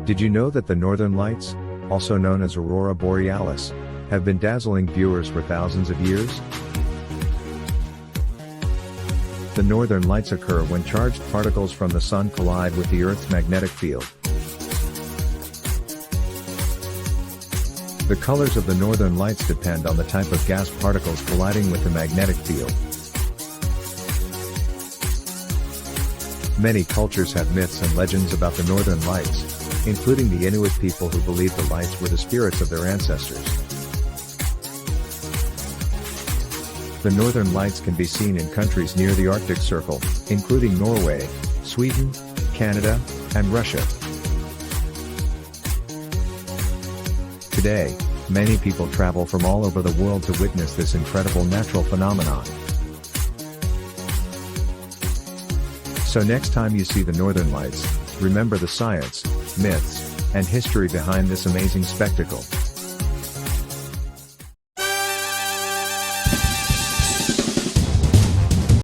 Did you know that the Northern Lights, also known as Aurora Borealis, have been dazzling viewers for thousands of years? The Northern Lights occur when charged particles from the Sun collide with the Earth's magnetic field. The colors of the Northern Lights depend on the type of gas particles colliding with the magnetic field. Many cultures have myths and legends about the Northern Lights, including the Inuit people who believe the lights were the spirits of their ancestors. The Northern Lights can be seen in countries near the Arctic Circle, including Norway, Sweden, Canada, and Russia. Today, many people travel from all over the world to witness this incredible natural phenomenon. So next time you see the Northern Lights, remember the science, myths, and history behind this amazing spectacle.